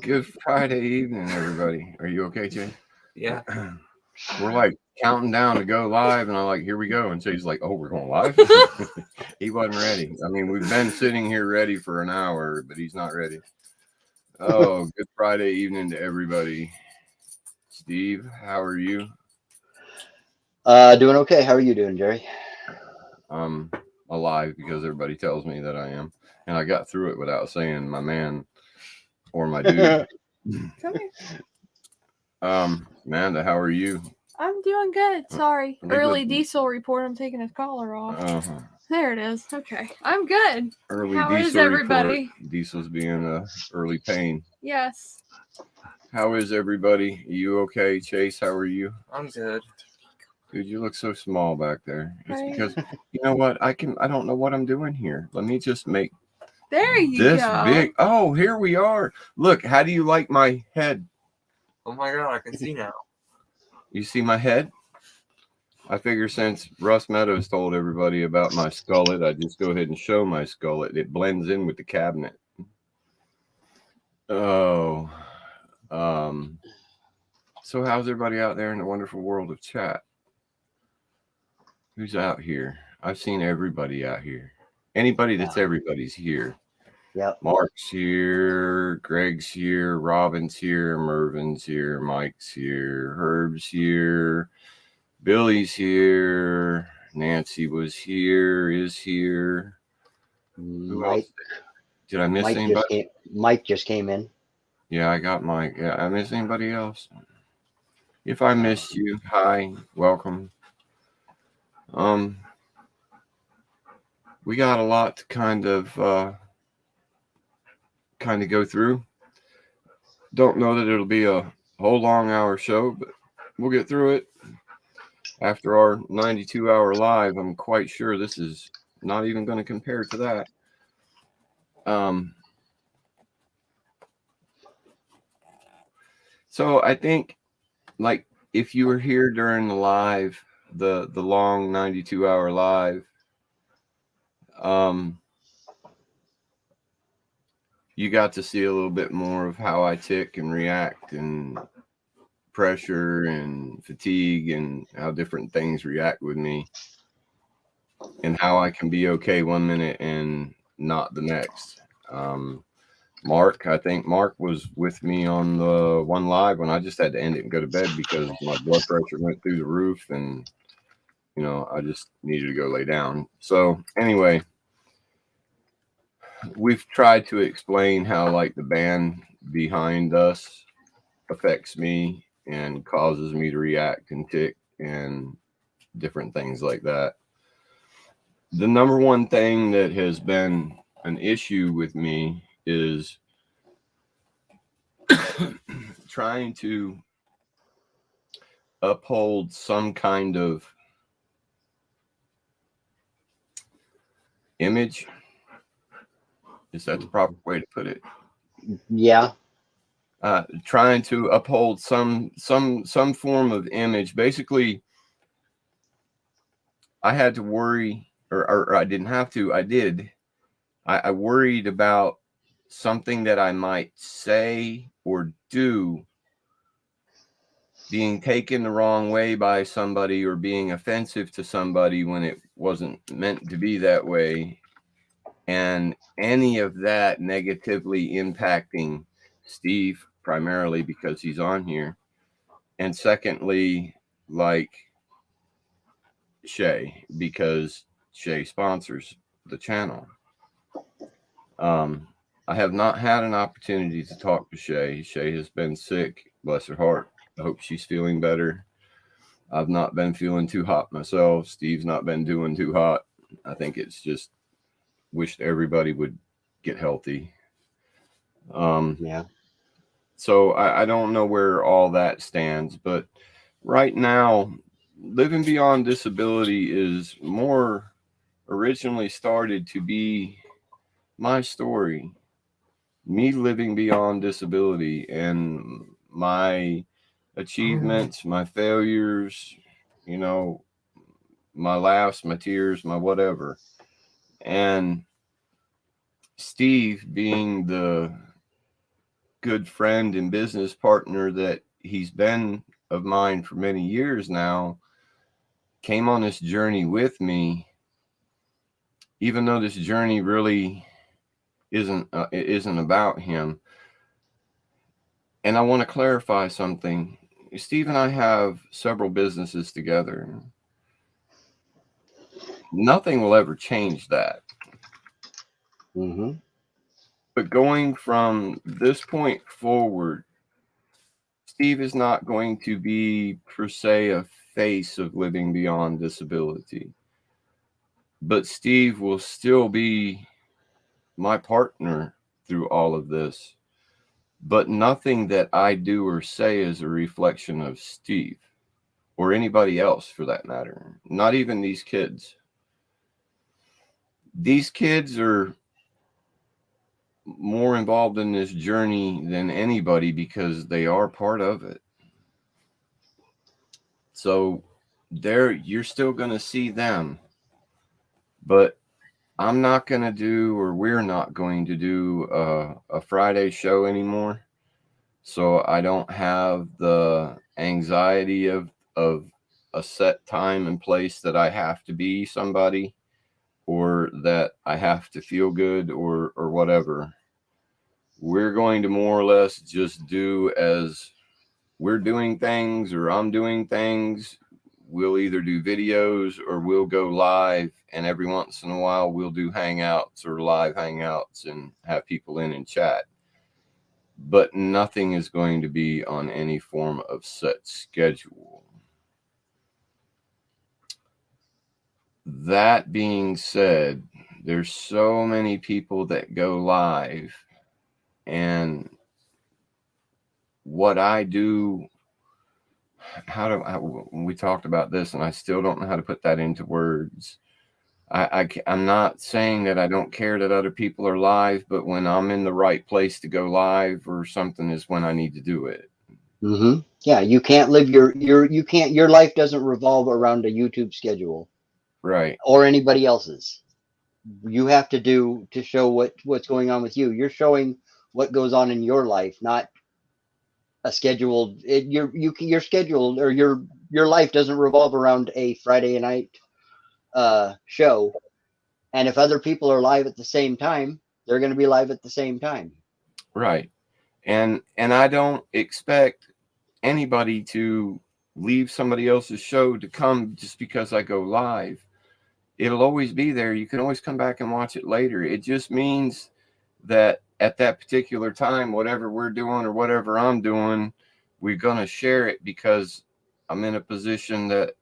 Good Friday evening, everybody. Are you okay, Jay? Yeah. We're like counting down to go live, and I'm like, here we go. And Jay's like, oh, we're going live? He wasn't ready. I mean, we've been sitting here ready for an hour, but he's not ready. Oh, good Friday evening to everybody. Steve, how are you? Doing okay. How are you doing, Jerry? I'm alive because everybody tells me that I am. And I got through it without saying my man or my dude. Come here. Amanda, how are you? I'm doing good. Sorry. Leave Early the- diesel report. I'm taking his collar off. Uh-huh. There it is. Okay. I'm good. Early How diesel is everybody? report. Diesel's being early pain. Yes. How is everybody? Are you okay, Chase? How are you? I'm good. Dude, you look so small back there. It's Right. because you know what? I don't know what I'm doing here. Let me just make There you this go. big. Oh, here we are. Look, how do you like my head? Oh my god, I can see now. You see my head? I figure since Russ Meadows told everybody about my skullet, I just go ahead and show my skullet. It blends in with the cabinet. Oh, so how's everybody out there in the wonderful world of chat? Who's out here? I've seen everybody out here. Anybody that's everybody's here. Yep. Mark's here, Greg's here, Robin's here, Mervin's here, Mike's here, Herb's here, Billy's here, Nancy was here, is here. Who else? Did I miss anybody? Mike just came in. Yeah, I got Mike. Yeah, I miss anybody else? If I missed you, hi, welcome. We got a lot to kind of go through. Don't know that it'll be a whole long hour show, but we'll get through it. After our 92-hour live, I'm quite sure this is not even going to compare to that. So I think, like, if you were here during the live, the long 92-hour live, you got to see a little bit more of how I tick and react, and pressure and fatigue, and how different things react with me, and how I can be okay 1 minute and not the next. Mark, I think Mark was with me on the one live when I just had to end it and go to bed because my blood pressure went through the roof, and I just needed to go lay down. So anyway, we've tried to explain how, like, the band behind us affects me and causes me to react and tick and different things like that. The number one thing that has been an issue with me is trying to uphold some kind of image. Is that the proper way to put it? Yeah. Trying to uphold some form of image. Basically, I had to worry, or I didn't have to. I did. I worried about something that I might say or do being taken the wrong way by somebody, or being offensive to somebody when it wasn't meant to be that way, and any of that negatively impacting Steve, primarily because he's on here, and secondly, like, Shay, because Shay sponsors the channel. I have not had an opportunity to talk to Shay. Shay has been sick, bless her heart. I hope she's feeling better. I've not been feeling too hot myself. Steve's not been doing too hot. I think it's just wished everybody would get healthy. Yeah. So I don't know where all that stands, but right now, Living Beyond Disability is more originally started to be my story, me living beyond disability, and my achievements, my failures, my laughs, my tears, my whatever. And Steve, being the good friend and business partner that he's been of mine for many years now, came on this journey with me, even though this journey really isn't about him. And I want to clarify something. Steve and I have several businesses together. Nothing will ever change that. Mm-hmm. But going from this point forward, Steve is not going to be, per se, a face of Living Beyond Disability. But Steve will still be my partner through all of this. But nothing that I do or say is a reflection of Steve or anybody else for that matter. Not even these kids. These kids are more involved in this journey than anybody because they are part of it. So you're still going to see them. But I'm not going to do, or we're not going to do a Friday show anymore. So I don't have the anxiety of a set time and place that I have to be somebody, or that I have to feel good or whatever. We're going to more or less just do as we're doing things or I'm doing things. We'll either do videos or we'll go live, and every once in a while we'll do hangouts or live hangouts and have people in and chat. But nothing is going to be on any form of set schedule. That being said, there's so many people that go live, and what I do, we talked about this and I still don't know how to put that into words. I'm not saying that I don't care that other people are live, but when I'm in the right place to go live or something is when I need to do it. Mm-hmm. Yeah, you can't live your life doesn't revolve around a YouTube schedule. Right. Or anybody else's. You have to show what's going on with you. You're showing what goes on in your life, not a scheduled. Your scheduled or your life doesn't revolve around a Friday night show. And if other people are live at the same time, they're going to be live at the same time. Right. And I don't expect anybody to leave somebody else's show to come just because I go live. It'll always be there. You can always come back and watch it later. It just means that at that particular time, whatever we're doing or whatever I'm doing, we're going to share it because I'm in a position that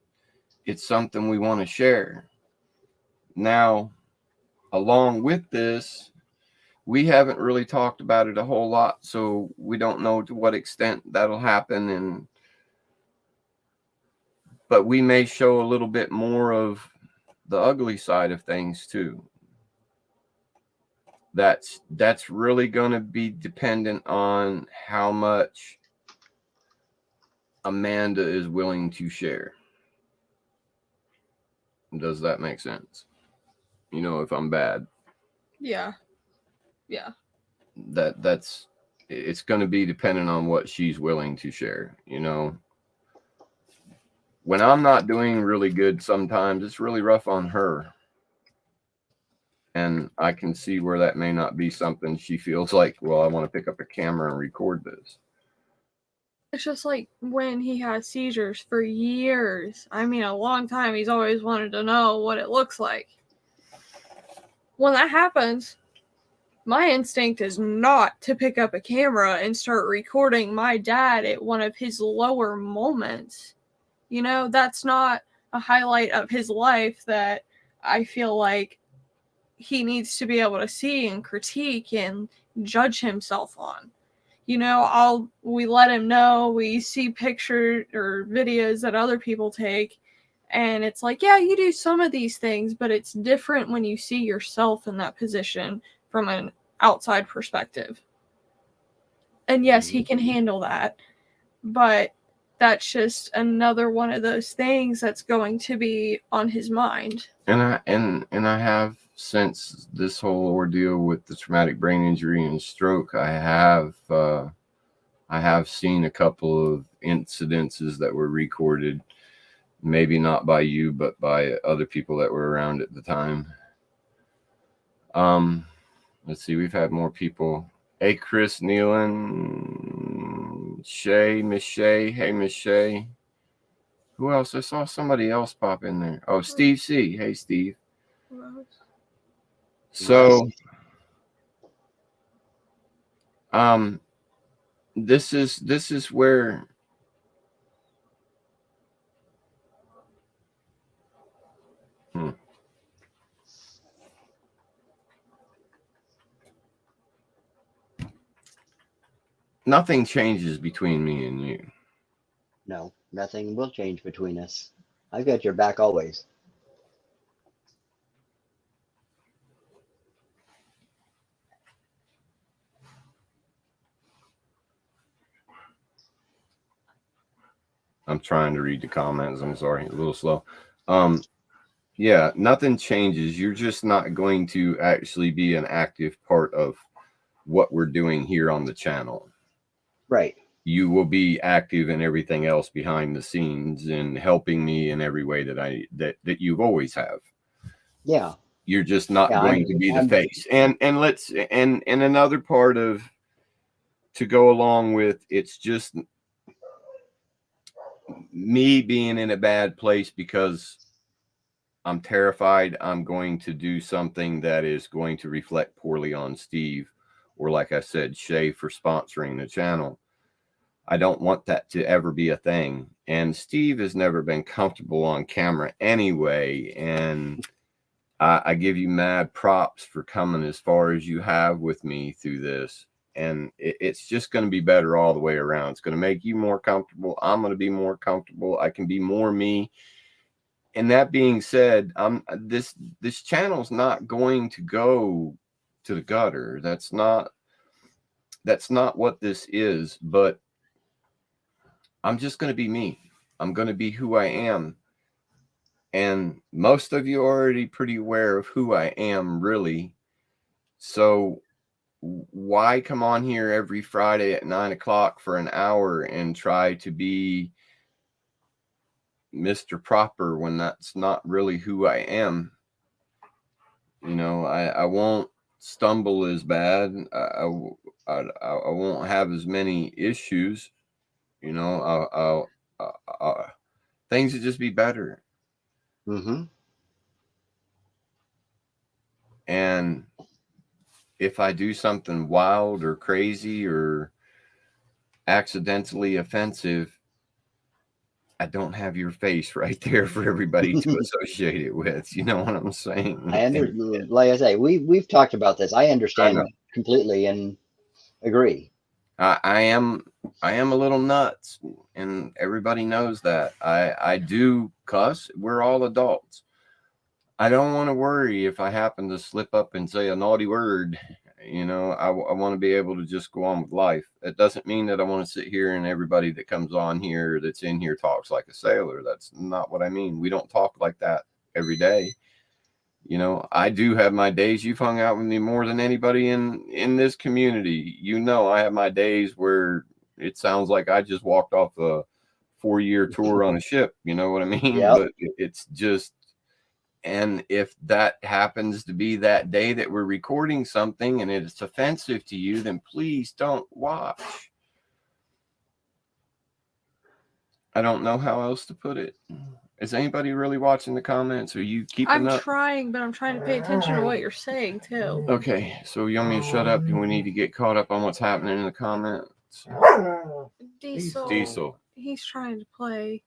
it's something we want to share. Now, along with this, we haven't really talked about it a whole lot, so we don't know to what extent that'll happen. But we may show a little bit more of the ugly side of things too. That's really going to be dependent on how much Amanda is willing to share. Does that make sense? You know, if I'm bad. Yeah. It's going to be dependent on what she's willing to share. You know, when I'm not doing really good, sometimes it's really rough on her. And I can see where that may not be something she feels like, well, I want to pick up a camera and record this. It's just like when he has seizures for years. I mean, a long time. He's always wanted to know what it looks like. When that happens, my instinct is not to pick up a camera and start recording my dad at one of his lower moments. You know, that's not a highlight of his life that I feel like he needs to be able to see and critique and judge himself on. You know, we let him know, we see pictures or videos that other people take, and it's like, yeah, you do some of these things, but it's different when you see yourself in that position from an outside perspective. And yes, he can handle that, but that's just another one of those things that's going to be on his mind. And I have since this whole ordeal with the traumatic brain injury and stroke, I have seen a couple of incidences that were recorded, maybe not by you, but by other people that were around at the time. Let's see, we've had more people. Hey, Chris Nealon, Shay, Miss Shay. Hey, Miss Shay. Who else? I saw somebody else pop in there. Oh, Steve C. Hey, Steve. So, this is where nothing changes between me and you. No, nothing will change between us. I've got your back always. I'm trying to read the comments. I'm sorry, a little slow. Yeah, nothing changes. You're just not going to actually be an active part of what we're doing here on the channel. Right. You will be active in everything else behind the scenes and helping me in every way that you've always have. Yeah. You're just not going to be the face. And another part of, to go along with, it's just me being in a bad place because I'm terrified I'm going to do something that is going to reflect poorly on Steve, or like I said, Shay, for sponsoring the channel. I don't want that to ever be a thing. And Steve has never been comfortable on camera anyway. And I give you mad props for coming as far as you have with me through this. And it's just going to be better all the way around. It's going to make you more comfortable. I'm going to be more comfortable. I can be more me. And that being said, this channel's not going to go to the gutter. That's not what this is. But I'm just going to be me. I'm going to be who I am. And most of you are already pretty aware of who I am, really. So why come on here every Friday at 9 o'clock for an hour and try to be Mr. Proper when that's not really who I am? You know, I won't stumble as bad. I won't have as many issues. You know, things would just be better. Mm-hmm. And if I do something wild or crazy or accidentally offensive, I don't have your face right there for everybody to associate it with. You know what I'm saying? Like I say, we've talked about this. I understand completely and agree. I am a little nuts, and everybody knows that. I do cuss. We're all adults. I don't want to worry if I happen to slip up and say a naughty word. You know, I want to be able to just go on with life. It doesn't mean that I want to sit here and everybody that comes on here that's in here talks like a sailor. That's not what I mean. We don't talk like that every day. You know, I do have my days. You've hung out with me more than anybody in this community. You know, I have my days where it sounds like I just walked off a 4-year tour on a ship. You know what I mean? Yep. But it's just, and if that happens to be that day that we're recording something and it's offensive to you, then please don't watch. I don't know how else to put it. Is anybody really watching the comments? Are you keeping up? I'm trying, but I'm trying to pay attention to what you're saying too. Okay, so you want me to shut up and we need to get caught up on what's happening in the comments? Diesel. He's trying to play.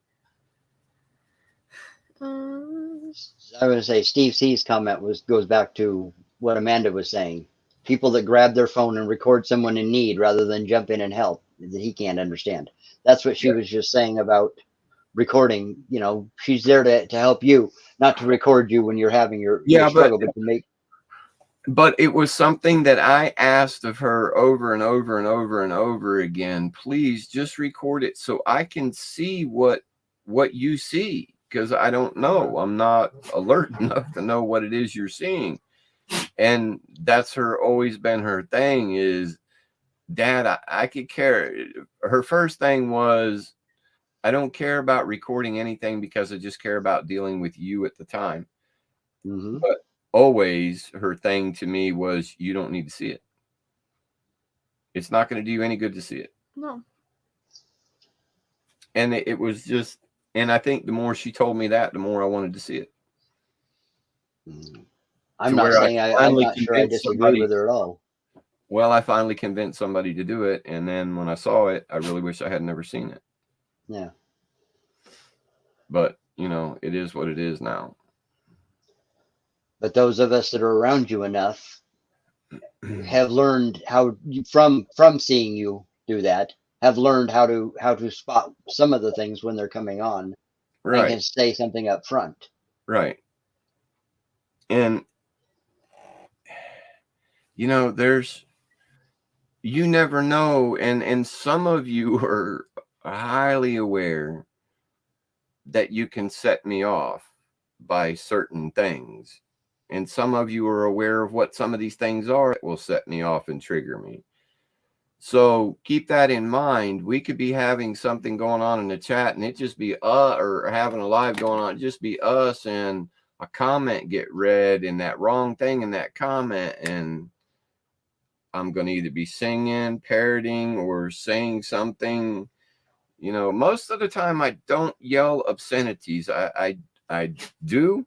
I was going to say Steve C's comment goes back to what Amanda was saying. People that grab their phone and record someone in need rather than jump in and help, that he can't understand. That's what she was just saying about recording. You know, she's there to help you, not to record you when you're having your struggle, but to make. But it was something that I asked of her over and over and over and over again. Please just record it so I can see what you see, because I don't know. I'm not alert enough to know what it is you're seeing. And that's always been her thing is, Dad, I could care. Her first thing was, I don't care about recording anything because I just care about dealing with you at the time. Mm-hmm. But always her thing to me was, you don't need to see it. It's not going to do you any good to see it. No. And it was just, and I think the more she told me that, the more I wanted to see it. I'm not saying I'm not sure I disagree with her at all. Well, I finally convinced somebody to do it. And then when I saw it, I really wish I had never seen it. Yeah. But, you know, it is what it is now. But those of us that are around you enough have learned how, from seeing you do that, have learned how to spot some of the things when they're coming on, right, and can say something up front. Right. And, you know, you never know. And some of you are highly aware that you can set me off by certain things. And some of you are aware of what some of these things are that will set me off and trigger me. So keep that in mind. We could be having something going on in the chat and it just be or having a live going on, just be us, and a comment get read and that wrong thing in that comment, and I'm going to either be singing, parroting, or saying something. You know, most of the time I don't yell obscenities. I do.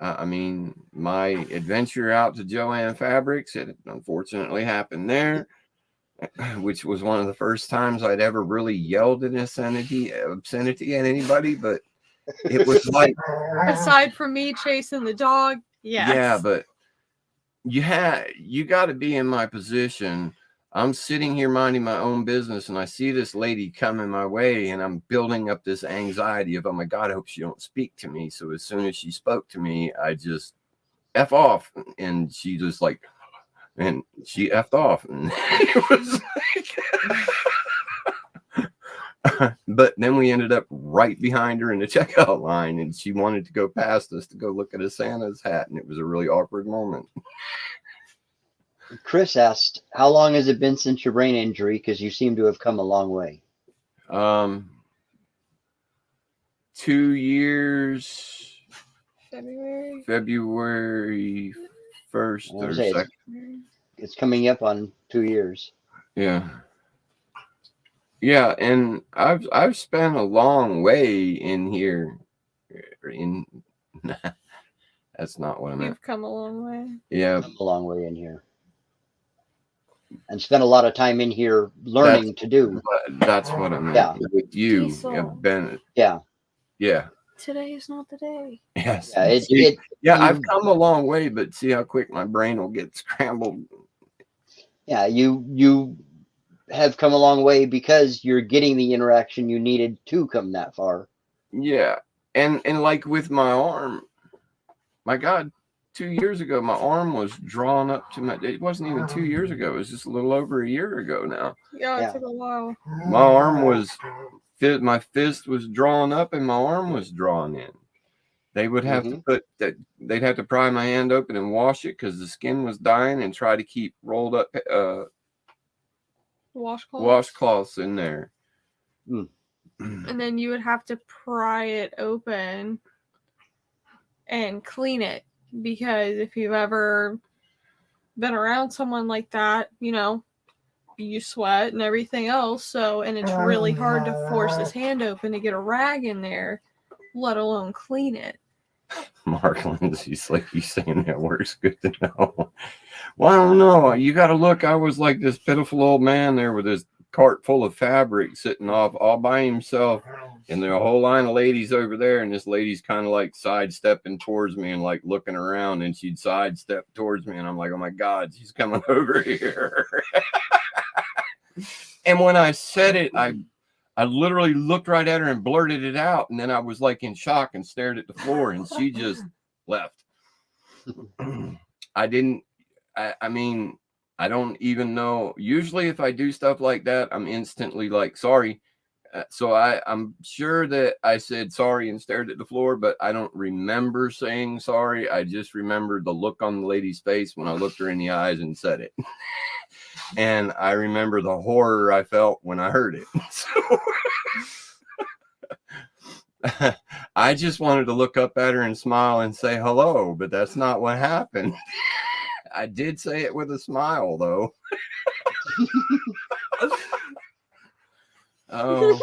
I mean, my adventure out to Joann Fabrics, it unfortunately happened there, which was one of the first times I'd ever really yelled an obscenity at anybody. But it was like, aside from me chasing the dog, yes. Yeah, but you got to be in my position. I'm sitting here minding my own business, and I see this lady coming my way, and I'm building up this anxiety of, oh my God, I hope she don't speak to me. So as soon as she spoke to me, I just F off, and she just like, and she F'd off, and it was like, but then we ended up right behind her in the checkout line, and she wanted to go past us to go look at a Santa's hat, and it was a really awkward moment. Chris asked, how long has it been since your brain injury? Because you seem to have come a long way. 2 years. February 1st or 2nd. It's coming up on 2 years. Yeah. Yeah, and I've spent a long way in here. That's not what I meant. You've come a long way. Yeah. Come a long way in here. And spent a lot of time in here learning to do. That's what I meant. Yeah. With you, Diesel. have been. Yeah. Yeah. Today is not the day. Yes. Yeah, I've come a long way, but see how quick my brain will get scrambled. Yeah, you have come a long way because you're getting the interaction you needed to come that far. Yeah. And like with my arm, my God, 2 years ago, my arm was drawn up to it wasn't even 2 years ago. It was just a little over a year ago now. Yeah, it took a while. My arm my fist was drawn up and my arm was drawn in. They would have to they'd have to pry my hand open and wash it because the skin was dying, and try to keep rolled up washcloths in there. And then you would have to pry it open and clean it, because if you've ever been around someone like that, you know, you sweat and everything else. So, and it's really hard to force his hand open to get a rag in there, let alone clean it. Mark Lindsay's like, you saying that works? Good to know. Well, I don't know. You got to look. I was like this pitiful old man there with his cart full of fabric sitting off all by himself, and there are a whole line of ladies over there, and this lady's kind of like sidestepping towards me and like looking around, and she'd sidestep towards me, and I'm like, oh my God, she's coming over here. And when I said it, I literally looked right at her and blurted it out, and then I was like in shock and stared at the floor, and she just left. I mean, I don't even know. Usually if I do stuff like that, I'm instantly like, sorry. So I'm sure that I said sorry and stared at the floor, but I don't remember saying sorry. I just remember the look on the lady's face when I looked her in the eyes and said it. And I remember the horror I felt when I heard it. So I just wanted to look up at her and smile and say hello, but that's not what happened. I did say it with a smile, though. Oh.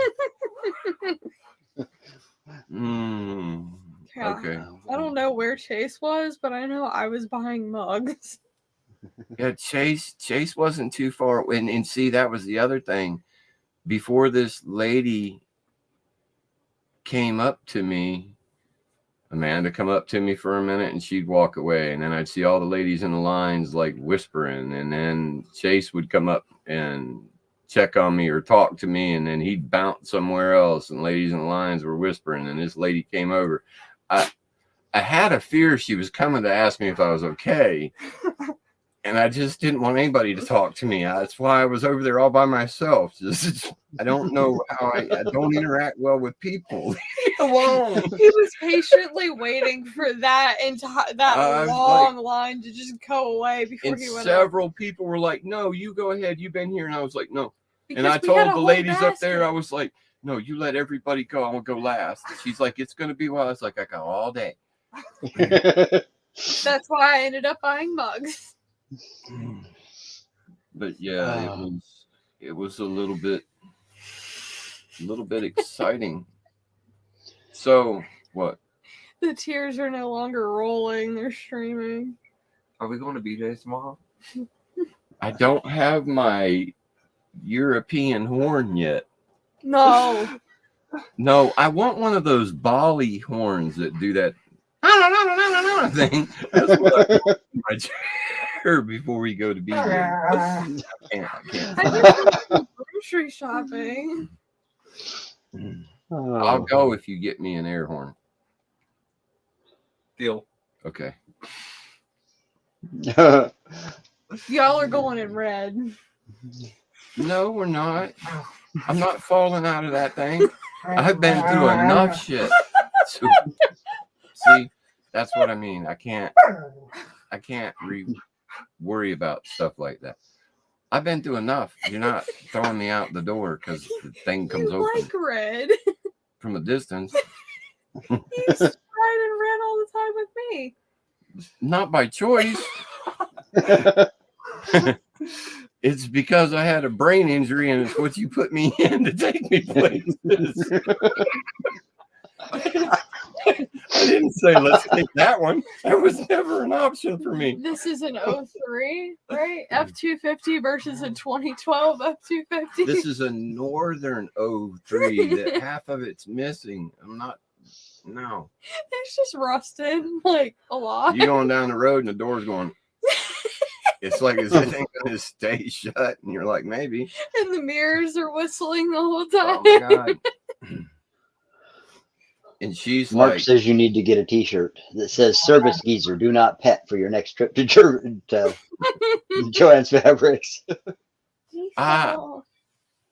Yeah. Okay. I don't know where Chase was, but I know I was buying mugs. Yeah, Chase wasn't too far. And see, that was the other thing. Before this lady came up to me, Amanda come up to me for a minute and she'd walk away. And then I'd see all the ladies in the lines like whispering. And then Chase would come up and check on me or talk to me. And then he'd bounce somewhere else. And ladies in the lines were whispering. And this lady came over. I had a fear she was coming to ask me if I was okay. And I just didn't want anybody to talk to me. That's why I was over there all by myself. Just, I don't know how I don't interact well with people. Alone. He was patiently waiting for that long line to just go away before And he went. several people were like, "No, you go ahead. You've been here." And I was like, "No." Because and I we had told a the whole ladies up there, basket. I was like, "No, you let everybody go. I'm gonna go last." And she's like, "It's gonna be a while." I was like, "I got all day." That's why I ended up buying mugs. But yeah, it was a little bit exciting. So what? The tears are no longer rolling; they're streaming. Are we going to BJ's tomorrow? I don't have my European horn yet. No. No, I want one of those Bali horns that do that thing. That's what I want in my chair before we go to BJ. I can't. I just went grocery shopping. I'll go if you get me an air horn. Deal. Okay. Y'all are going in red. No, we're not. I'm not falling out of that thing. I've been through enough shit. See, that's what I mean. I can't worry about stuff like that. I've been through enough. You're not throwing me out the door because the thing comes You open like red. from a distance. You used to ride in red all the time with me. Not by choice. It's because I had a brain injury and it's what you put me in to take me places. I didn't say let's take that one. That was never an option for me. This is an 03, right? F-250 versus a 2012 F-250. This is a Northern 03 that half of it's missing. No. It's just rusted, like, a lot. You're going down the road and the door's going. It's like, is this thing going to stay shut? And you're like, maybe. And the mirrors are whistling the whole time. Oh, my God. And she's Mark like, says you need to get a T-shirt that says "Service Geezer, do not pet" for your next trip to Joann's Fabrics.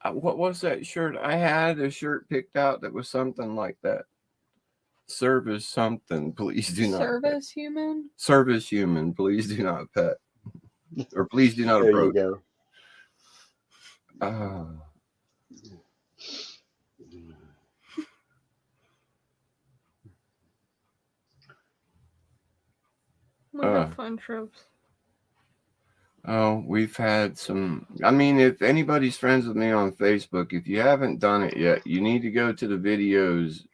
what was that shirt? I had a shirt picked out that was something like that. Service something, please do not. Service human? Service human, please do not pet. Or please do not There you approach. go. We have fun trips. Oh, we've had some. I mean, if anybody's friends with me on Facebook, if you haven't done it yet, you need to go to the videos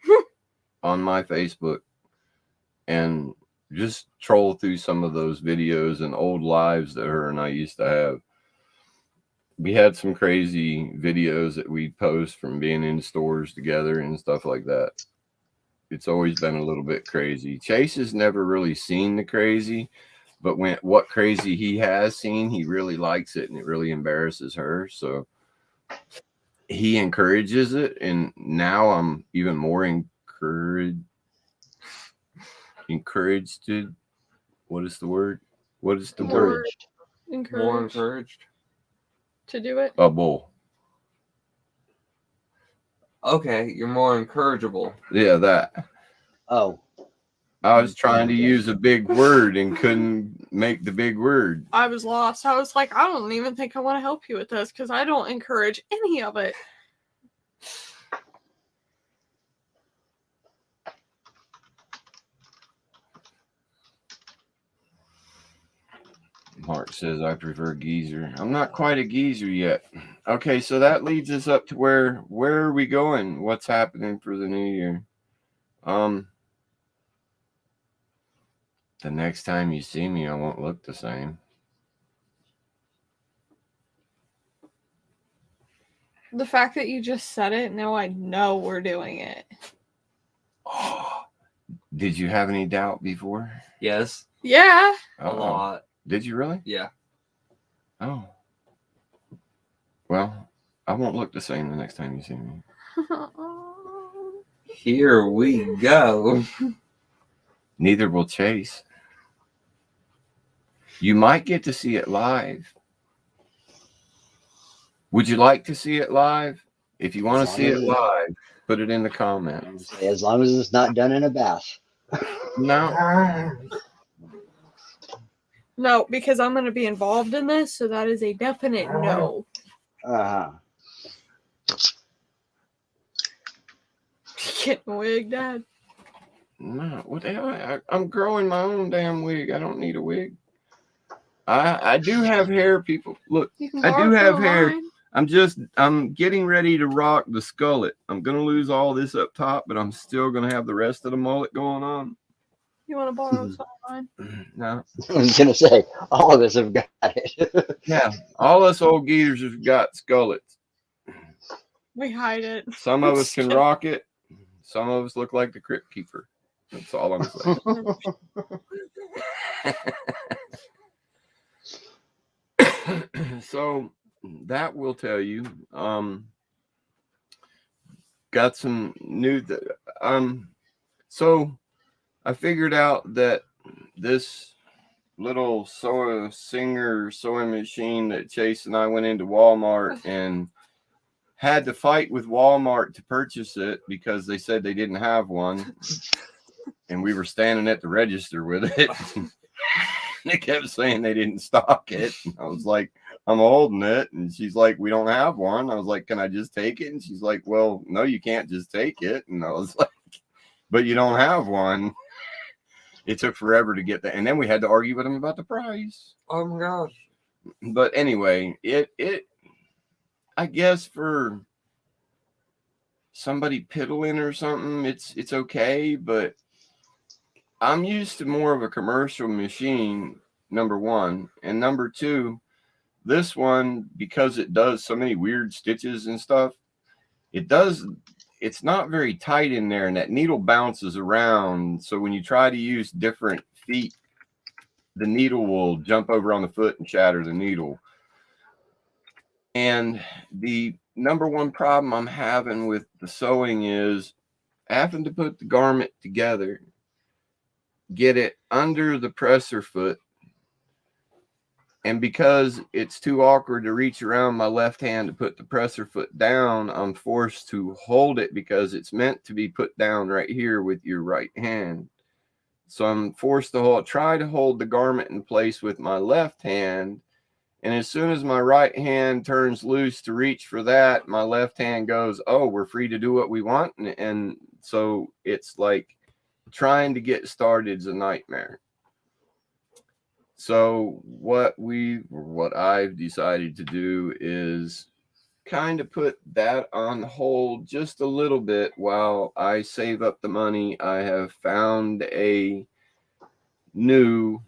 on my Facebook and just troll through some of those videos and old lives that her and I used to have. We had some crazy videos that we post from being in stores together and stuff like that. It's always been a little bit crazy. Chase has never really seen the crazy, but what crazy he has seen, he really likes it and it really embarrasses her. So he encourages it. And now I'm even more encouraged to, what is the word? What is the word? More encouraged to do it. A bull. Okay, you're more encourageable. Yeah, that. Oh, I was trying to use a big word and couldn't make the big word. I was lost. I was like, I don't even think I want to help you with this because I don't encourage any of it. Mark says I prefer geezer. I'm not quite a geezer yet. Okay, so that leads us up to where are we going? What's happening for the new year? The next time you see me, I won't look the same. The fact that you just said it, now I know we're doing it. Oh, did you have any doubt before? Yes, Yeah. a lot. Did you really? Yeah. Oh. Well, I won't look the same the next time you see me. Here we go. Neither will Chase. You might get to see it live. Would you like to see it live? If you want to see it live, put it in the comments. as long as it's not done in a bath. No. No, because I'm going to be involved in this, so that is a definite no. Getting a wig, Dad. No, what the hell? I'm growing my own damn wig. I don't need a wig. I do have hair, people. Look, You can I do borrow have from hair. mine. I'm getting ready to rock the skullet. I'm gonna lose all this up top, but I'm still gonna have the rest of the mullet going on. You want to borrow some of mine? No. I was gonna say all of us have got it. Yeah, all us old geezers have got skullets. We hide it. Some of us can rock it. Some of us look like the Crypt Keeper. That's all I'm saying. So that will tell you. Got some new. So I figured out that this little sewing machine that Chase and I went into Walmart and had to fight with Walmart to purchase it because they said they didn't have one. And we were standing at the register with it. They kept saying they didn't stock it. And I was like, I'm holding it. And she's like, we don't have one. I was like, can I just take it? And she's like, well, no, you can't just take it. And I was like, but you don't have one. It took forever to get that. And then we had to argue with them about the price. Oh my gosh. But anyway, I guess for somebody piddling or something, it's okay, but I'm used to more of a commercial machine, number one. And number two, this one, because it does so many weird stitches and stuff, it's not very tight in there, and that needle bounces around. So when you try to use different feet, the needle will jump over on the foot and shatter the needle. And the number one problem I'm having with the sewing is having to put the garment together, get it under the presser foot. And because it's too awkward to reach around my left hand to put the presser foot down, I'm forced to hold it because it's meant to be put down right here with your right hand. So I'm forced to try to hold the garment in place with my left hand. And as soon as my right hand turns loose to reach for that, my left hand goes, oh, we're free to do what we want. And so it's like trying to get started is a nightmare. So what I've decided to do is kind of put that on hold just a little bit while I save up the money. I have found a new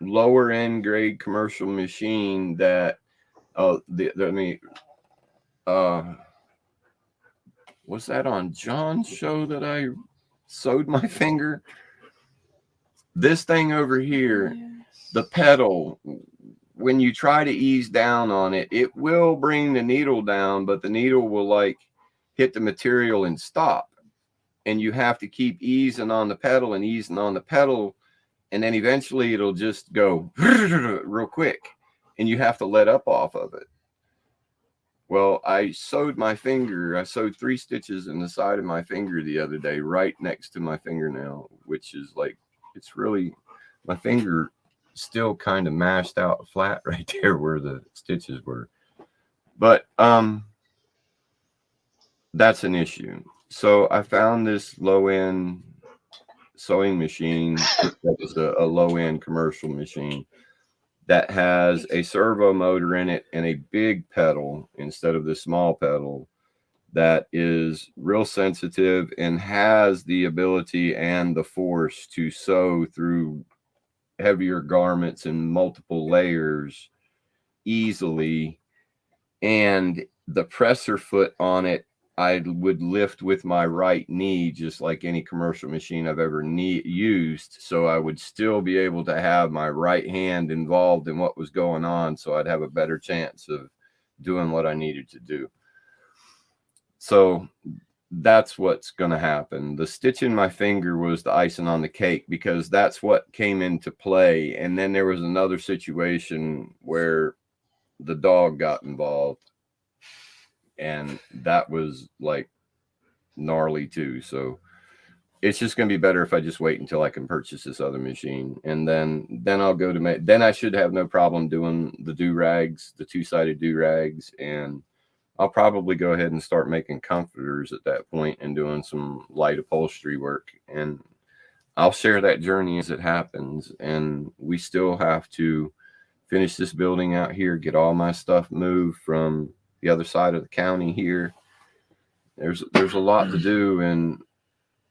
lower end grade commercial machine that was that on John's show that I sewed my finger? This thing over here, yes. The pedal, when you try to ease down on it, it will bring the needle down, but the needle will like hit the material and stop. And you have to keep easing on the pedal and easing on the pedal. And then eventually it'll just go real quick and you have to let up off of it. Well, I sewed my finger. I sewed 3 stitches in the side of my finger the other day, right next to my fingernail, which is like, it's really, my finger still kind of mashed out flat right there where the stitches were. But that's an issue. So I found this low-end sewing machine that was a low-end commercial machine that has a servo motor in it and a big pedal instead of the small pedal that is real sensitive and has the ability and the force to sew through heavier garments and multiple layers easily. And the presser foot on it, I would lift with my right knee, just like any commercial machine I've ever used. So I would still be able to have my right hand involved in what was going on. So I'd have a better chance of doing what I needed to do. So that's what's going to happen. The stitch in my finger was the icing on the cake because that's what came into play. And then there was another situation where the dog got involved. And that was like gnarly too. So it's just going to be better if I just wait until I can purchase this other machine. And then I'll go to then I should have no problem doing the do-rags, the 2-sided do-rags. And I'll probably go ahead and start making comforters at that point and doing some light upholstery work. And I'll share that journey as it happens. And we still have to finish this building out here, get all my stuff moved from the other side of the county here. There's a lot to do, and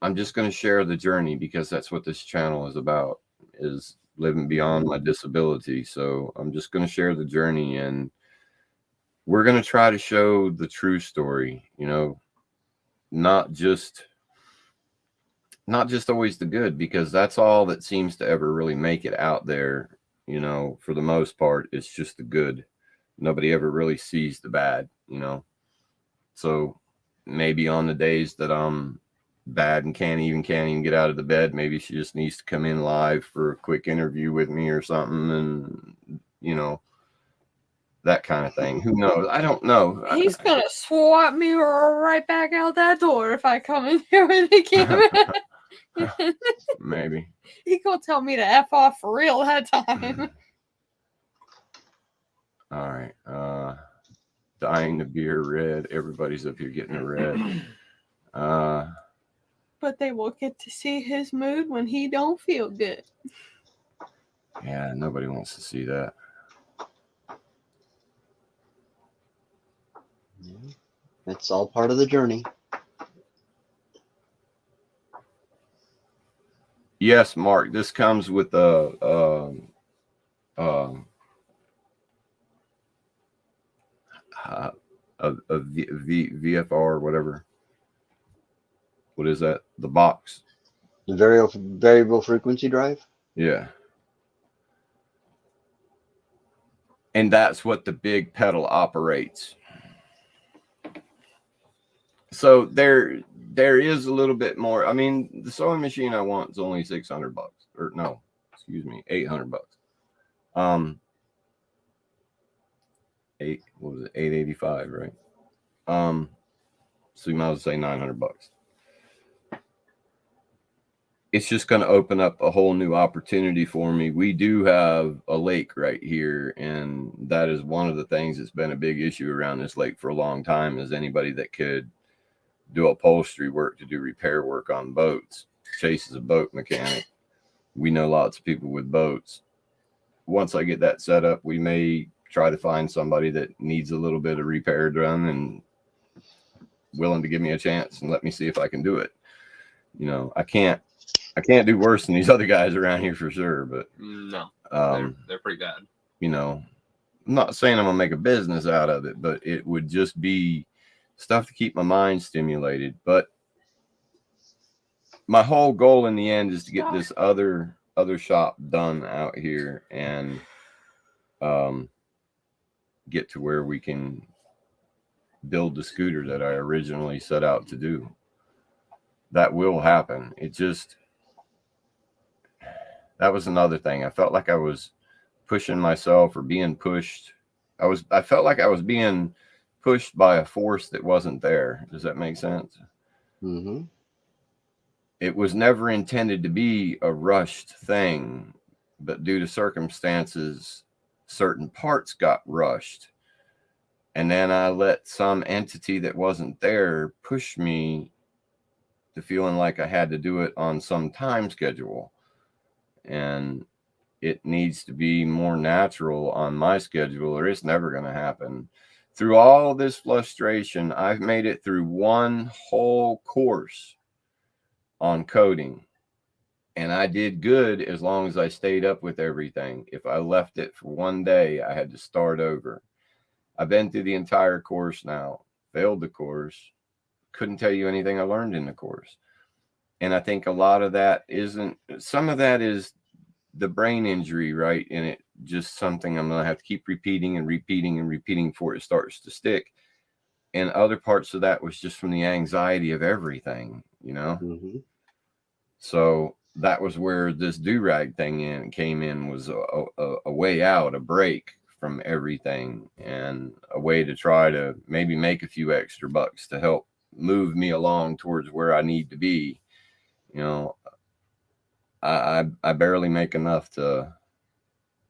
I'm just going to share the journey because that's what this channel is about, is living beyond my disability. So I'm just going to share the journey, and we're going to try to show the true story, you know, not just always the good, because that's all that seems to ever really make it out there. You know, for the most part, it's just the good. Nobody ever really sees the bad, you know. So maybe on the days that I'm bad and can't even get out of the bed, maybe she just needs to come in live for a quick interview with me or something, and you know, that kind of thing. Who knows? I don't know. He's gonna swat me right back out that door if I come in here with the camera. Maybe. He gonna tell me to F off for real that time. All right. Dyeing the beer red. Everybody's up here getting a red. But they will get to see his mood when he don't feel good. Yeah, nobody wants to see that. It's all part of the journey. Yes, Mark. This comes with a VFR or whatever. What is that? The box. The variable frequency drive. Yeah. And that's what the big pedal operates. So there is a little bit more. I mean, the sewing machine I want is only $600, or no, excuse me, $800. What was it? $885, right? So you might as well say $900. It's just going to open up a whole new opportunity for me. We do have a lake right here, and that is one of the things that's been a big issue around this lake for a long time, is anybody that could do upholstery work, to do repair work on boats. Chase is a boat mechanic. We know lots of people with boats. Once I get that set up, we may try to find somebody that needs a little bit of repair done and willing to give me a chance and let me see if I can do it. You know, I can't do worse than these other guys around here for sure, but No, they're pretty bad. You know, I'm not saying I'm gonna make a business out of it, but it would just be stuff to keep my mind stimulated. But my whole goal in the end is to get this other shop done out here and get to where we can build the scooter that I originally set out to do. That will happen. That was another thing. I felt like I was pushing myself or being pushed. I felt like I was being pushed by a force that wasn't there. Does that make sense? Mm-hmm. It was never intended to be a rushed thing, but due to circumstances, certain parts got rushed. And then I let some entity that wasn't there push me to feeling like I had to do it on some time schedule. And it needs to be more natural on my schedule, or it's never going to happen. Through all this frustration, I've made it through one whole course on coding. And I did good as long as I stayed up with everything. If I left it for one day, I had to start over. I've been through the entire course now, failed the course, couldn't tell you anything I learned in the course. And I think a lot of that isn't, some of that is the brain injury, right? And it just something I'm going to have to keep repeating and repeating and repeating before it starts to stick. And other parts of that was just from the anxiety of everything, you know? Mm-hmm. So that was where this do-rag thing came in, was a way out, a break from everything, and a way to try to maybe make a few extra bucks to help move me along towards where I need to be. You know, I barely make enough to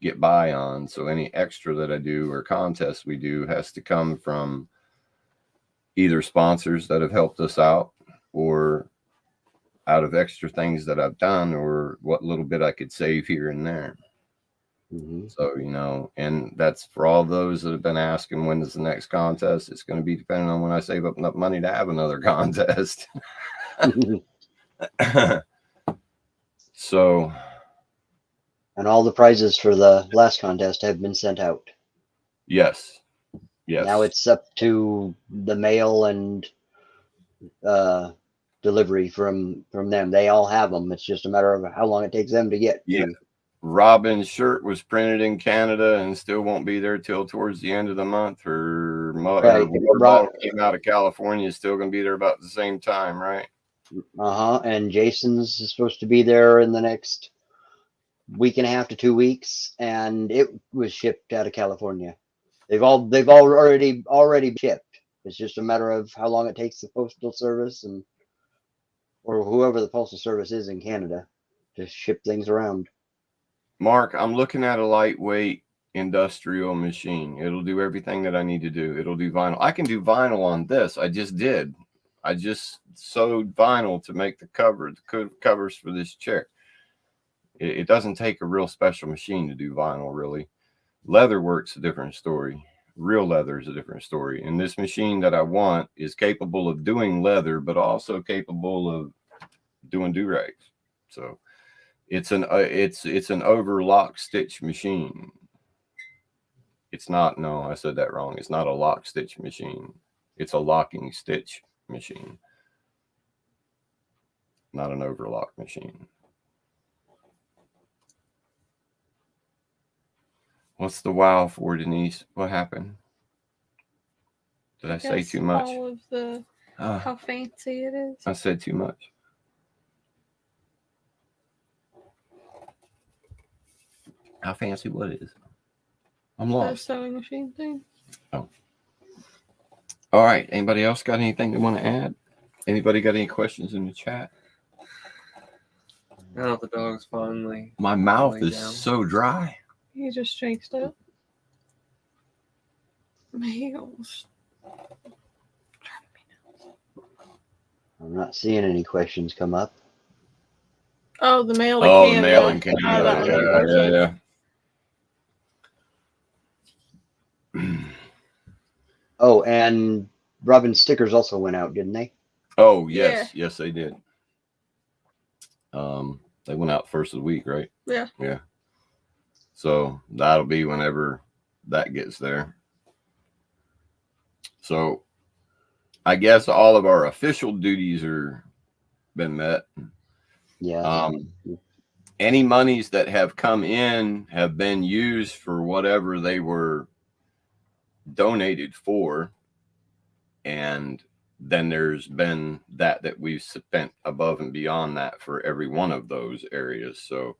get by on. So any extra that I do or contests we do has to come from either sponsors that have helped us out, or out of extra things that I've done, or what little bit I could save here and there. Mm-hmm. So, you know, and that's for all those that have been asking, when is the next contest? It's going to be depending on when I save up enough money to have another contest. So, And all the prizes for the last contest have been sent out. yes. Now it's up to the mail and delivery from them. They all have them. It's just a matter of how long it takes them to get. Yeah. Robin's shirt was printed in Canada and still won't be there till towards the end of the month. Or Right. Bottle came out of California, is still going to be there about the same time, right? And Jason's is supposed to be there in the next week and a half to 2 weeks, and it was shipped out of California. They've already shipped. It's just a matter of how long it takes the postal service or whoever the postal service is in Canada to ship things around. Mark, I'm looking at a lightweight industrial machine. It'll do everything that I need to do. It'll do vinyl. I can do vinyl on this. I just did. I just sewed vinyl to make the covers for this chair. It doesn't take a real special machine to do vinyl, really. Leather work's a different story. Real leather is a different story. And this machine that I want is capable of doing leather, but also capable of doing do-rags. So it's an over lock stitch machine. It's not, no, I said that wrong. It's not a lock stitch machine. It's a locking stitch machine, not an overlock machine. What's the wow for, Denise? What happened? Did I say too much? All of the how fancy it is. I said too much. How fancy what is? I'm The lost. sewing machine thing. Oh. All right. Anybody else got anything they want to add? Anybody got any questions in the chat? Now the dog's finally. My mouth Falling is down. so dry. He just jinxed it. Mails. I'm not seeing any questions come up. Oh, the mail to Oh, Canada. the mail in Oh, Canada. that was a question. Yeah. Oh, and Robin's stickers also went out, didn't they? Oh, yes. Yeah. Yes, they did. They went out first of the week, right? Yeah. Yeah. So that'll be whenever that gets there. So I guess all of our official duties are been met. Yeah. Any monies that have come in have been used for whatever they were donated for. And then there's been that we've spent above and beyond that for every one of those areas. So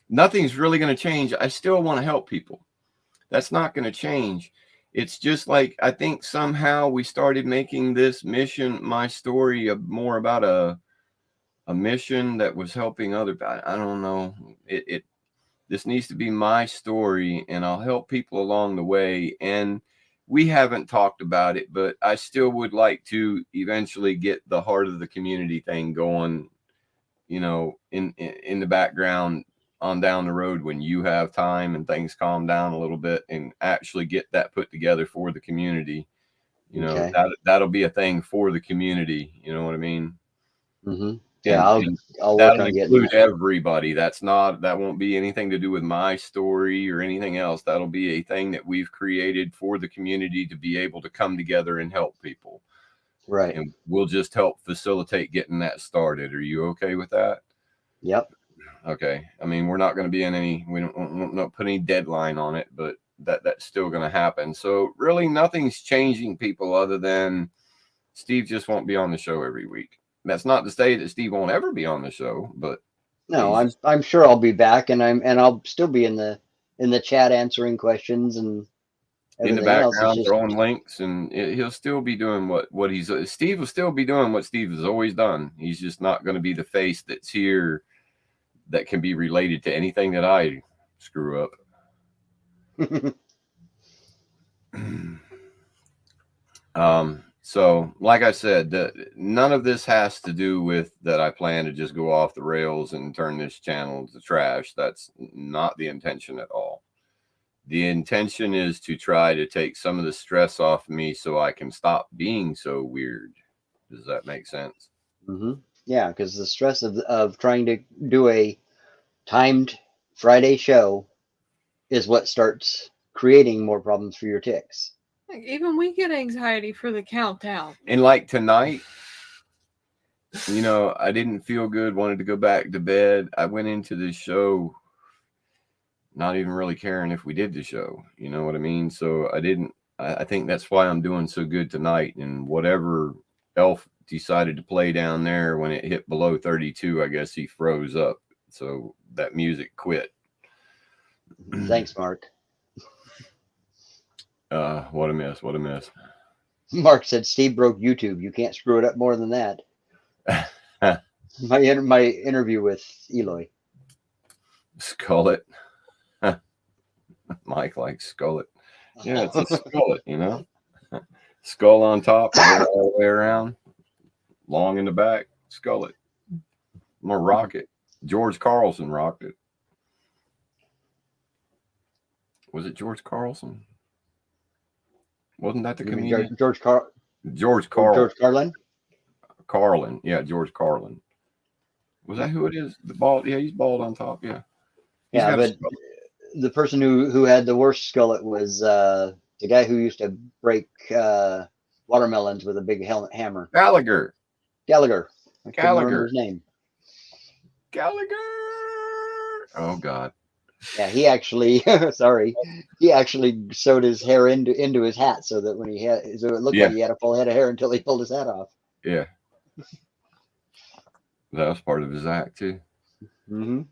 nothing's really going to change. I still want to help people. That's not going to change. it's just like, I think somehow we started making this mission, my story, more about a mission that was helping other. I don't know. This needs to be my story, and I'll help people along the way. And we haven't talked about it, but I still would like to eventually get the heart of the community thing going, you know, in the background on down the road when you have time and things calm down a little bit, and actually get that put together for the community. You know, Okay. that'll be a thing for the community. You know what I mean? Mm-hmm. Yeah, And I'll work that'll on getting include that. everybody. That won't be anything to do with my story or anything else. That'll be a thing that we've created for the community to be able to come together and help people. Right. And we'll just help facilitate getting that started. Are you okay with that? Yep. Okay. I mean, we're not going to be in any, we don't not put any deadline on it, but that's still going to happen. So really nothing's changing, people, other than Steve just won't be on the show every week. That's not to say that Steve won't ever be on the show, but No, I'm sure I'll be back, and I'll still be in the chat answering questions and in the everything else. It's background just, throwing links, and he'll still be doing what he's Steve will still be doing what Steve has always done. He's just not going to be the face that's here that can be related to anything that I screw up. So like I said, none of this has to do with that I plan to just go off the rails and turn this channel to trash. That's not the intention at all. The intention is to try to take some of the stress off me so I can stop being so weird. Does that make sense? Mm-hmm. Yeah, because the stress of trying to do a timed Friday show is what starts creating more problems for your tics. Like, even we get anxiety for the countdown. And like tonight, you know, I didn't feel good, wanted to go back to bed. I went into this show not even really caring if we did the show. You know what I mean? So I think that's why I'm doing so good tonight. And whatever Elf decided to play down there, when it hit below 32, I guess he froze up. So that music quit. Thanks, Mark. What a miss. What a miss. Mark said Steve broke YouTube. You can't screw it up more than that. My interview with Eloy. Skull it. Mike likes skull it. Yeah, it's a skull it, you know. Skull on top, all the way around, long in the back, skull it. I'm gonna rock it. George Carlson rocked it. Was it George Carlson? Wasn't that the comedian? George Carlin. George Carlin. Yeah, George Carlin. Was that who it is? The bald? Yeah, he's bald on top. Yeah. Yeah, but the person who had the worst skullet was the guy who used to break watermelons with a big hammer. Gallagher. I can't remember his name. Gallagher. Oh God. Yeah, he actually he actually sewed his hair into his hat so that when it looked like he had a full head of hair until he pulled his hat off. Yeah. That was part of his act too. Mm-hmm.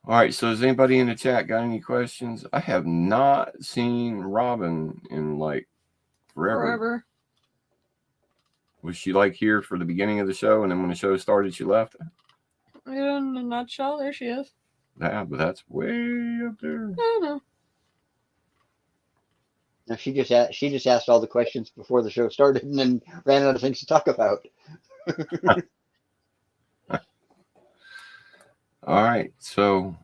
All right. So has anybody in the chat got any questions? I have not seen Robin in like forever. Was she like here for the beginning of the show, and then when the show started, she left? In a nutshell, there she is. Yeah, but that's way up there. I don't know. No, she just asked all the questions before the show started, and then ran out of things to talk about. All right, so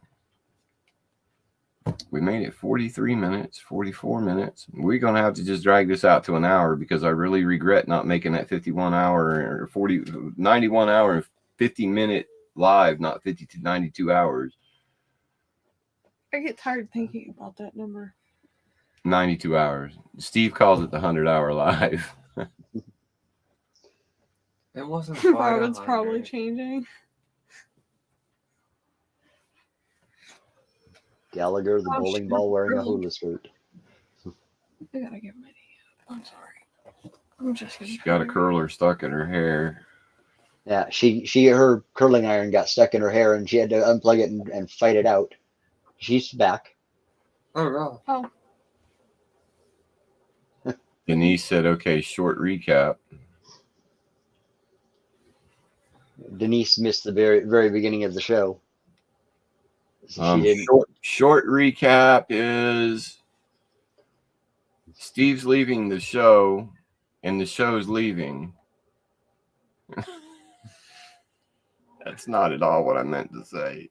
we made it 43 minutes, 44 minutes. We're going to have to just drag this out to an hour, because I really regret not making that 91 hour or 91 hour and 50-minute live, not 50 to 92 hours. I get tired thinking about that number. 92 hours. Steve calls it the 100-hour live. It wasn't quite Robin's probably changing. Gallagher, the bowling ball wearing a hula skirt. I gotta get my knee up. I'm sorry. I'm just She's got a curler stuck in her hair. Yeah, her curling iron got stuck in her hair, and she had to unplug it and fight it out. She's back. Oh, really? Oh. Denise said, okay, short recap. Denise missed the very beginning of the show. She didn't. Short recap is Steve's leaving the show and the show's leaving. That's not at all what I meant to say.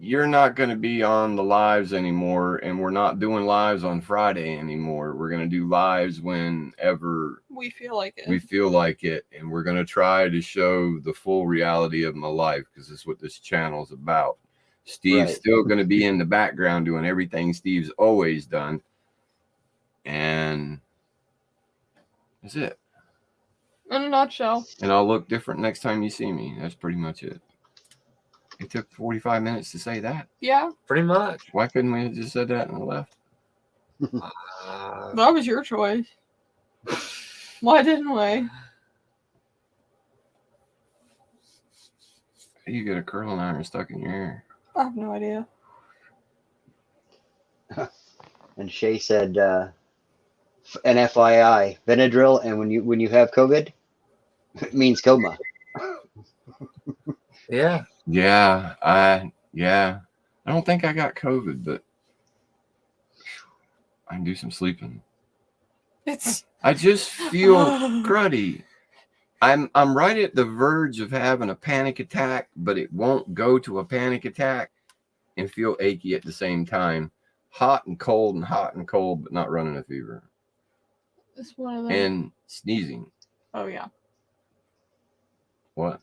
You're not going to be on the lives anymore, and we're not doing lives on Friday anymore. We're going to do lives whenever We feel like it. we feel like it, and we're going to try to show the full reality of my life, because that's what this channel is about. Steve's still going to be in the background doing everything Steve's always done, and that's it. In a nutshell. And I'll look different next time you see me. That's pretty much it. It took 45 minutes to say that. Yeah, Pretty much. Why couldn't we have just said that and left? that was your choice. Why didn't we? You get a curling iron stuck in your hair. I have no idea. And Shay said, an FYI, Benadryl, and when you have COVID, it means coma. Yeah. Yeah, I don't think I got COVID, but I can do some sleeping. I just feel cruddy. I'm right at the verge of having a panic attack, but it won't go to a panic attack and feel achy at the same time. Hot and cold, but not running a fever. It's one of them. And sneezing. Oh yeah. What?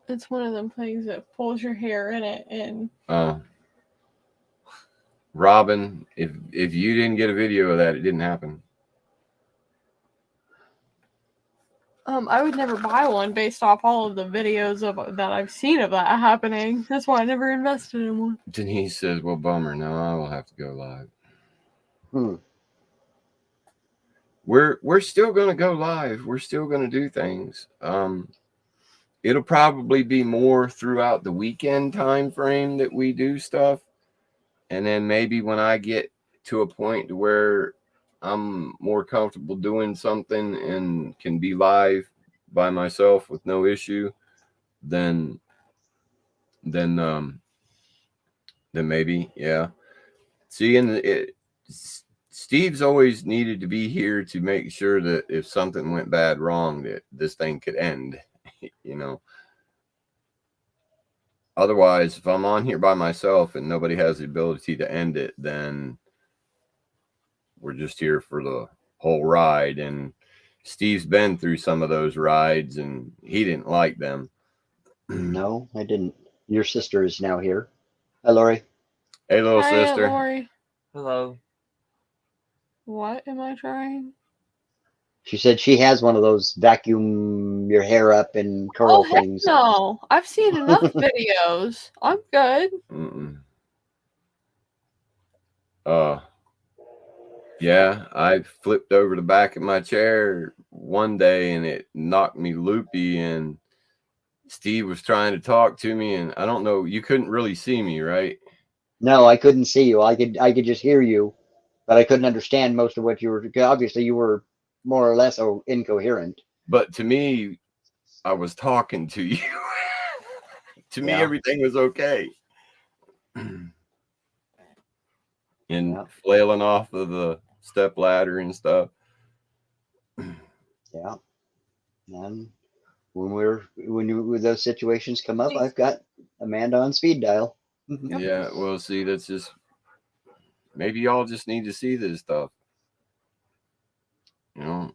It's one of them things that pulls your hair in it, and Robin, if you didn't get a video of that, it didn't happen. I would never buy one based off all of the videos of that I've seen of that happening. That's why I never invested in one. Denise says, well, bummer. No, I will have to go live. We're still going to go live. We're still going to do things. It'll probably be more throughout the weekend time frame that we do stuff. And then maybe when I get to a point where I'm more comfortable doing something and can be live by myself with no issue, then maybe, yeah. See, Steve's always needed to be here to make sure that if something went bad wrong, that this thing could end, you know. Otherwise, if I'm on here by myself and nobody has the ability to end it, then we're just here for the whole ride. And Steve's been through some of those rides and he didn't like them. No, I didn't. Your sister is now here. Hi, Lori. Hey, little Hi, sister. Lori. Hello. What am I trying? She said she has one of those vacuum your hair up and curl heck things. no, I've seen enough videos. I'm good. Yeah, I flipped over the back of my chair one day and it knocked me loopy, and Steve was trying to talk to me, and I don't know, you couldn't really see me, right? No, I couldn't see you. I could just hear you, but I couldn't understand most of what you were. Obviously, you were more or less incoherent. But to me, I was talking to you. To me, everything was okay. And flailing off of the step ladder and stuff. Yeah. And when those situations come up, I've got Amanda on speed dial. Yeah, well, see, that's just, maybe y'all just need to see this stuff. You know,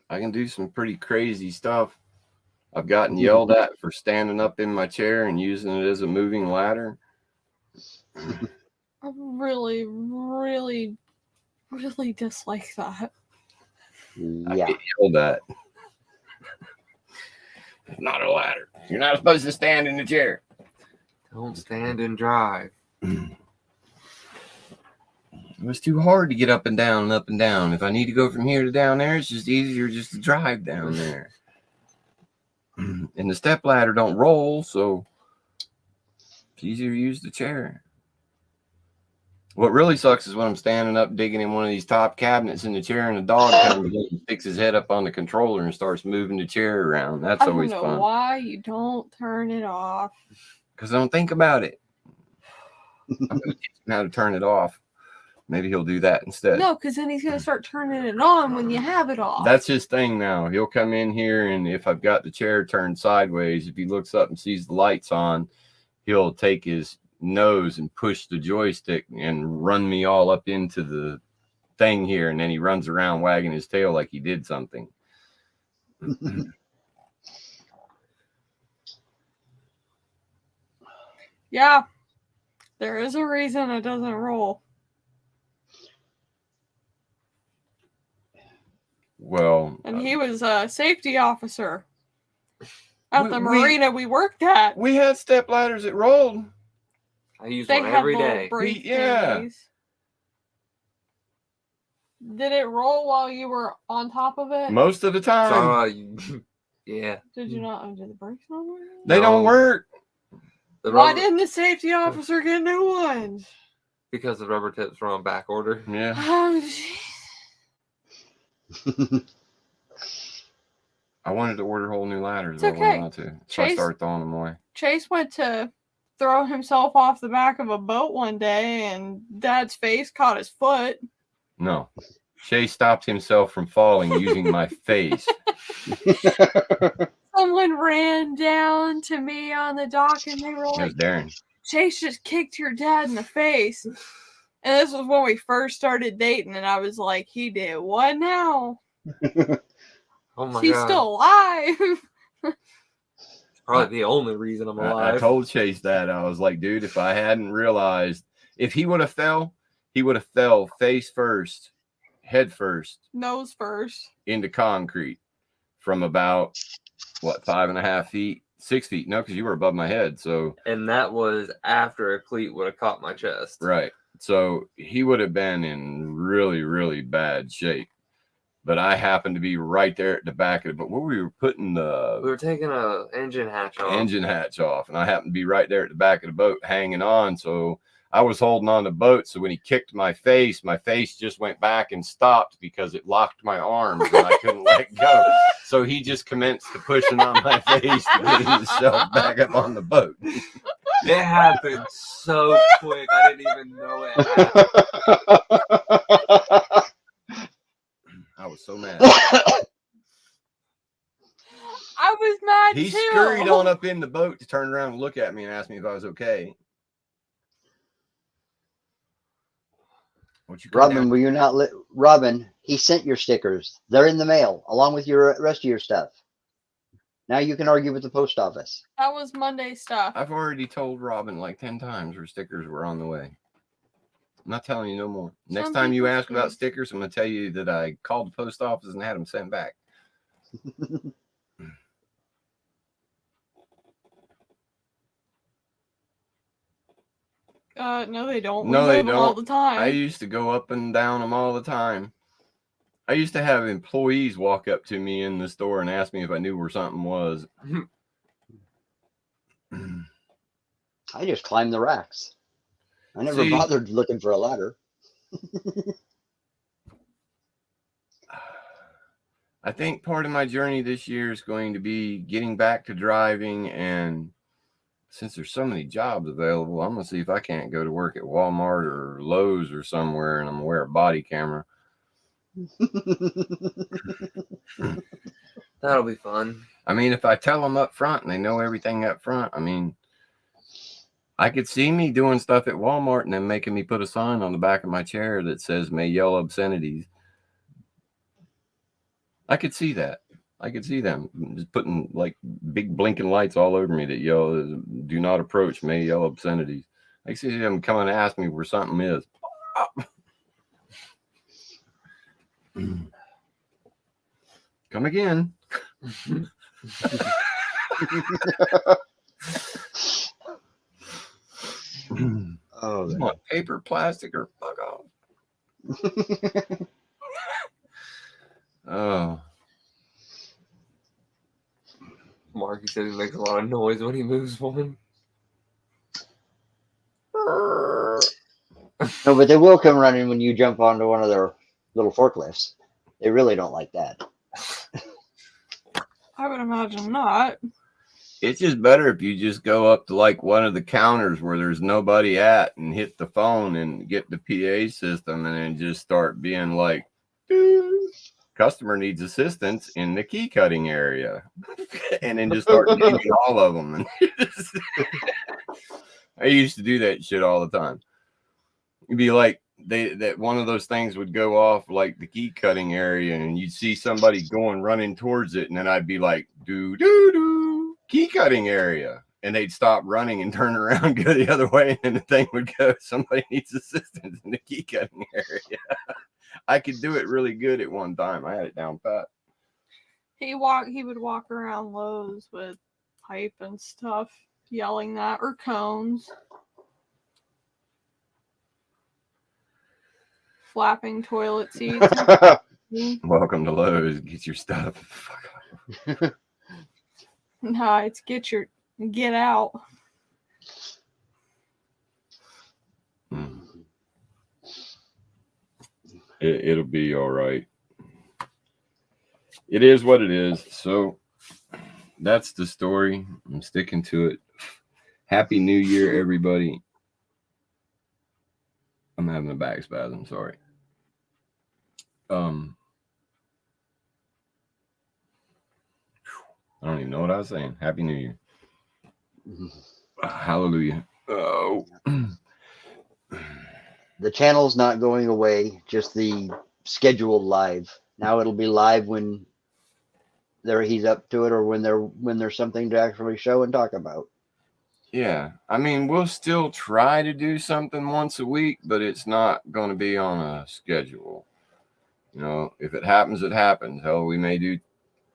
I can do some pretty crazy stuff. I've gotten yelled at for standing up in my chair and using it as a moving ladder. I really, really, really dislike that. Yeah. I get yelled at. It's not a ladder. You're not supposed to stand in the chair. Don't stand and drive. It was too hard to get up and down and up and down. If I need to go from here to down there, it's just easier just to drive down there. And the step ladder don't roll, so it's easier to use the chair. What really sucks is when I'm standing up digging in one of these top cabinets in the chair and the dog comes in and sticks his head up on the controller and starts moving the chair around. That's I don't always know fun. why you don't turn it off. Because I don't think about it. I'm going to teach him how to turn it off. Maybe he'll do that instead. No, because then he's gonna start turning it on when you have it off. That's his thing now. He'll come in here, and if I've got the chair turned sideways, if he looks up and sees the lights on, he'll take his nose and push the joystick and run me all up into the thing here, and then he runs around wagging his tail like he did something. Yeah, there is a reason it doesn't roll. Well, And he was a safety officer at the we- marina we worked at. we had step ladders that rolled. I use They one had every little day. brake Yeah. thingies. Did it roll while you were on top of it? Most of the time. Yeah. Did you not undo the brakes on it? They don't No. work. The Why rubber, didn't the safety officer get new ones? because the rubber tips were on back order. Yeah. Oh, jeez. I wanted to order whole new ladders, It's but I okay. wasn't allowed to. So I Chase- started throwing them away. Chase went to throw himself off the back of a boat one day, and Dad's face caught his foot. No. Shay stopped himself from falling using my face. Someone ran down to me on the dock, and they were It was like, Darren. Chase just kicked your dad in the face. And this was when we first started dating, and I was like, he did what now? Oh my He's god. still alive. Probably the only reason I'm I alive. told Chase that. I was like, dude, if I hadn't realized, if he would have fell, he would have fell face first, head first Nose first. into concrete from about, 5.5 feet, 6 feet. No, because you were above my head. So, And that was after a cleat would have caught my chest. right. So he would have been in really, really bad shape. But I happened to be right there at the back of it. But where we were putting We the were taking a engine hatch off. engine hatch off, and I happened to be right there at the back of the boat hanging on. So I was holding on the boat. So when he kicked my face just went back and stopped because it locked my arms and I couldn't let go. So he just commenced to pushing on my face to get himself back up on the boat. It happened so quick. I didn't even know it happened. I was so mad. I was mad He too. scurried on up in the boat to turn around and look at me and ask me if I was okay. What you come Robin, down- will you not let Robin? He sent your stickers. They're in the mail along with your rest of your stuff. Now you can argue with the post office. That was Monday stuff. I've already told Robin like 10 times her stickers were on the way. I'm not telling you no more. Next Some time you people ask about do. stickers, I'm going to tell you that I called the post office and had them sent back. No, they don't. No, We they move them all don't. the time. I used to go up and down them all the time. I used to have employees walk up to me in the store and ask me if I knew where something was. I just climbed the racks. I never See- bothered looking for a ladder. I think part of my journey this year is going to be getting back to driving, and since there's so many jobs available, I'm gonna see if I can't go to work at Walmart or Lowe's or somewhere, and I'm gonna wear a body camera. That'll be fun. I mean, if I tell them up front and they know everything up front, I mean, I could see me doing stuff at Walmart and then making me put a sign on the back of my chair that says "May yell obscenities." I could see that. I could see them just putting like big blinking lights all over me that yell, "Do not approach, may yell obscenities." I can see them coming to ask me where something is. Come again. Oh, Come on, paper, plastic, or fuck off. Oh, Marky said he makes a lot of noise when he moves one. No, but they will come running when you jump onto one of their little forklifts. They really don't like that. I would imagine not. It's just better if you just go up to like one of the counters where there's nobody at and hit the phone and get the PA system and then just start being like, customer needs assistance in the key cutting area. And then just start naming all of them. And I used to do that shit all the time. It'd be like that one of those things would go off like the key cutting area and you'd see somebody running towards it. And then I'd be like, do, key cutting area. And they'd stop running and turn around, and go the other way. And the thing would go, somebody needs assistance in the key cutting area. I could do it really good at one time. I had it down pat. He would walk around Lowe's with pipe and stuff, yelling that, or cones. Flapping toilet seats. Welcome to Lowe's. Get your stuff. Fuck off. No, it's get out. It'll be all right. It is what it is. So that's the story. I'm sticking to it. Happy New Year, everybody. I'm having a back spasm. Sorry. I don't even know what I was saying. Happy New Year. Hallelujah. Oh. The channel's not going away, just the scheduled live. Now it'll be live when he's up to it or when there's something to actually show and talk about. Yeah. I mean, we'll still try to do something once a week, but it's not going to be on a schedule. You know, if it happens, it happens. Hell, we may do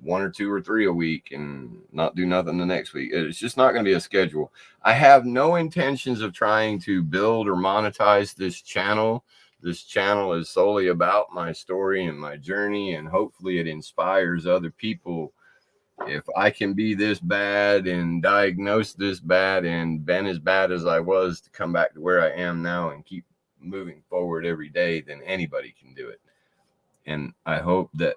1 or 2 or 3 a week and not do nothing the next week. It's just not going to be a schedule. I have no intentions of trying to build or monetize this channel. This channel is solely about my story and my journey, and hopefully it inspires other people. If I can be this bad and diagnosed this bad and been as bad as I was to come back to where I am now and keep moving forward every day, then anybody can do it. And I hope that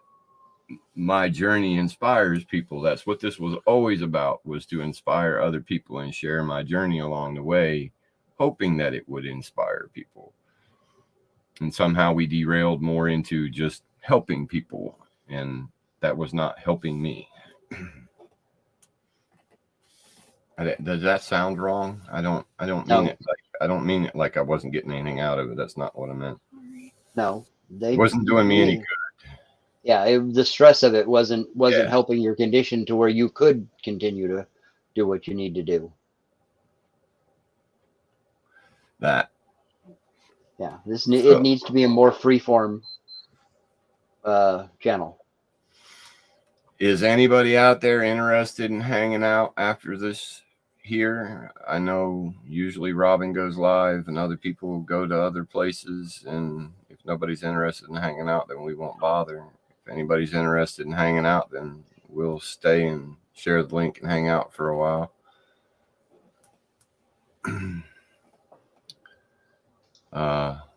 my journey inspires people. That's what this was always about, was to inspire other people and share my journey along the way, hoping that it would inspire people. And somehow we derailed more into just helping people, and that was not helping me. Does that sound wrong? I don't mean it like I don't mean it like I wasn't getting anything out of it. That's not what I meant. No, It wasn't doing me any good. Yeah, the stress of it wasn't helping your condition to where you could continue to do what you need to do. That. Yeah, it needs to be a more freeform channel. Is anybody out there interested in hanging out after this here? I know usually Robin goes live and other people go to other places, and if nobody's interested in hanging out, then we won't bother. If anybody's interested in hanging out, then we'll stay and share the link and hang out for a while.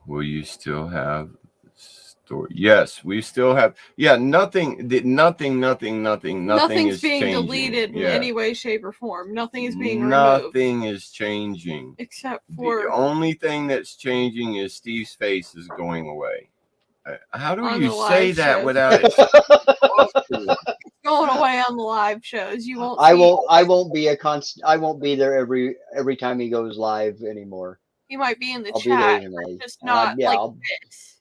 Will you still have story? Yes, we still have. Yeah, nothing is Nothing's being changing. deleted in any way, shape, or form. Nothing is being removed. Nothing is changing. Except for the only thing that's changing is Steve's face is going away. How do you say that shows. without it? It's going away on the live shows. You won't. I won't be a constant. I won't be there every time he goes live anymore. You might be in the I'll chat, be there but just not this.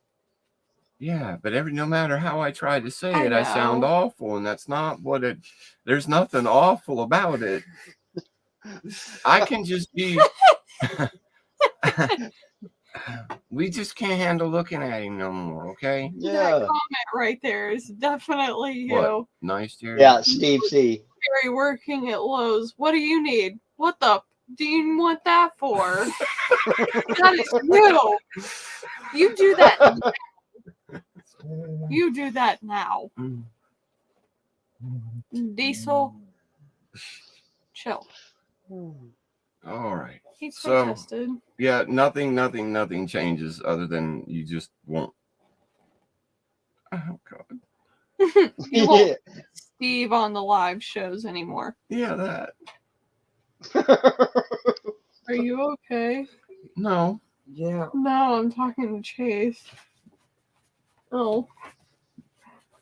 Yeah, but no matter how I try to say I it, I sound know. awful, and that's not what it. There's nothing awful about it. I can just be. We just can't handle looking at him no more, okay? Yeah. That comment right there is definitely you. What? Nice, dear. Yeah, Steve C. Barry working at Lowe's. What do you need? What the do you want that for? That is you. You do that now. You do that now. Diesel, chill. All right. He's So- tested. Yeah, nothing changes other than you just won't. Oh God. You won't Steve on the live shows anymore. Yeah, that. Are you okay? No. Yeah. No, I'm talking to Chase. Oh.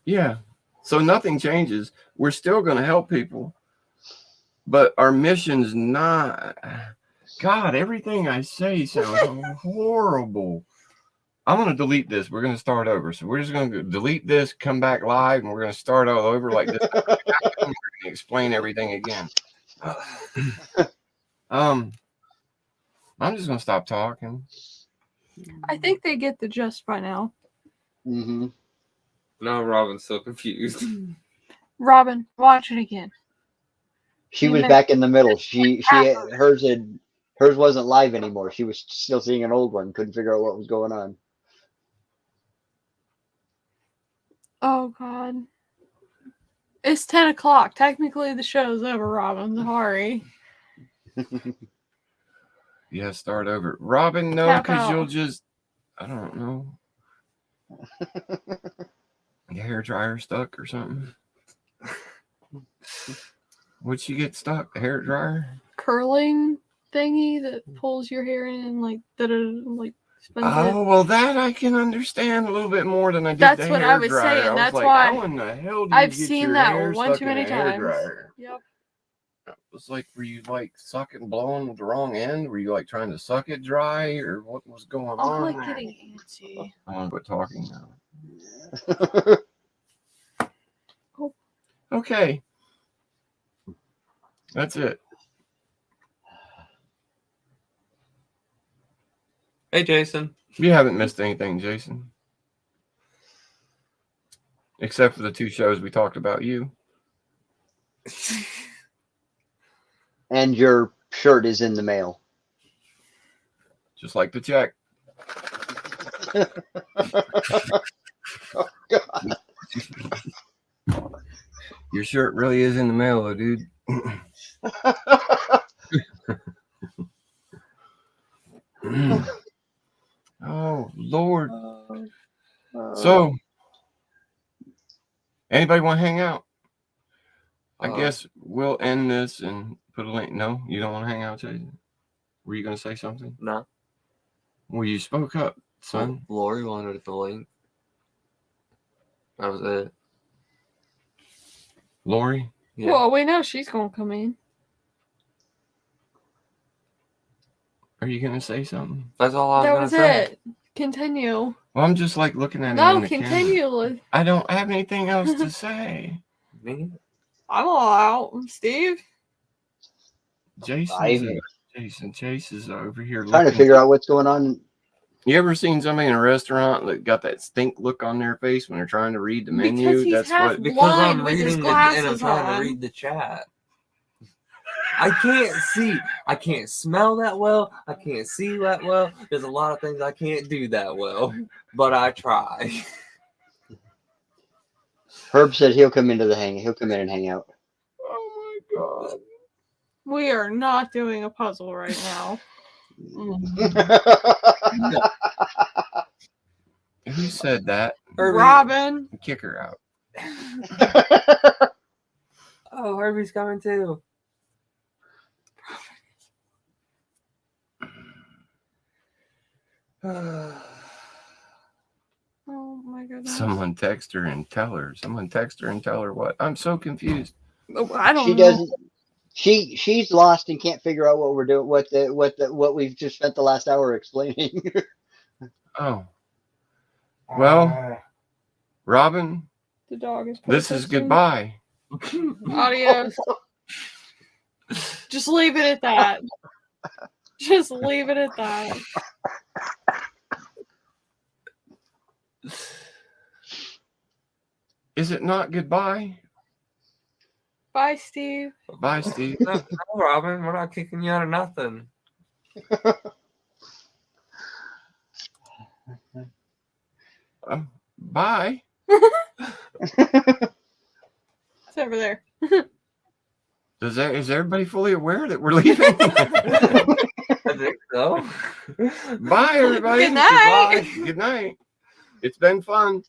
Yeah. So nothing changes. We're still going to help people, but our mission's not. God, everything I say sounds horrible. I'm going to delete this. We're going to start over. So we're just going to delete this, come back live, and we're going to start all over like this. We're going to explain everything again. I'm just going to stop talking. I think they get the gist by now. Mm-hmm. No, Robin's so confused. Robin, watch it again. She You was meant- back in the middle. Hers wasn't live anymore. She was still seeing an old one. Couldn't figure out what was going on. Oh, God. It's 10 o'clock. Technically, the show's over, Robin. Sorry. Yeah, start over. Robin, no, Tap because out. you'll just, I don't know. Your hair dryer stuck or something? What'd she get stuck? A hair dryer? Curling thingy that pulls your hair in and like spins it. Oh, well, that I can understand a little bit more than I did That's the what I hair was dryer. saying. That's like, why how in the hell do you I've get seen your that hair one stuck too in a many hair times. dryer? Yep. It was like, were you like sucking, blowing with the wrong end? Were you like trying to suck it dry, or what was going I'm on? like getting antsy. I want to quit talking now. Oh. Okay. That's it. Hey, Jason. You haven't missed anything, Jason. Except for the 2 shows we talked about you. And your shirt is in the mail. Just like the check. Oh, God. Your shirt really is in the mail, though, dude. Oh, Lord. So, anybody want to hang out? I guess we'll end this and put a link. No, you don't want to hang out, Jason? Were you going to say something? No. Well, you spoke up, son. Lori wanted the link. That was it. Lori? Yeah. Well, we know she's gonna come in. Are you going to say something? That's all I That was was gonna say. it. Continue. Well, I'm just like looking at it No, in the camera. continue. I don't have anything else to say. Me? I'm all out. Steve? Chase is over here Trying to looking. figure out what's going on. You ever seen somebody in a restaurant that got that stink look on their face when they're trying to read the menu? Because he's That's half what. Because blind I'm with his reading and I'm glasses trying on. to read the chat. I can't see. I can't smell that well. I can't see that well. There's a lot of things I can't do that well, but I try. Herb said he'll come in and hang out. Oh my God. We are not doing a puzzle right now. Who said that? Herbie. Robin. Kick her out. Oh, Herbie's coming too. Oh my goodness. Someone text her and tell her. What? I'm so confused. Oh, I don't She know. doesn't. She's lost and can't figure out what we're doing. What we've just spent the last hour explaining. Oh. Well, Robin, The dog is this is protesting. goodbye. Adios. Just leave it at that. Just leave it at that. Is it not goodbye? Bye, Steve. Bye, Steve. No, Robin, we're not kicking you out of nothing. Bye. It's over there. Is everybody fully aware that we're leaving? I think so. Bye, everybody. Good night. Goodbye. Good night. It's been fun.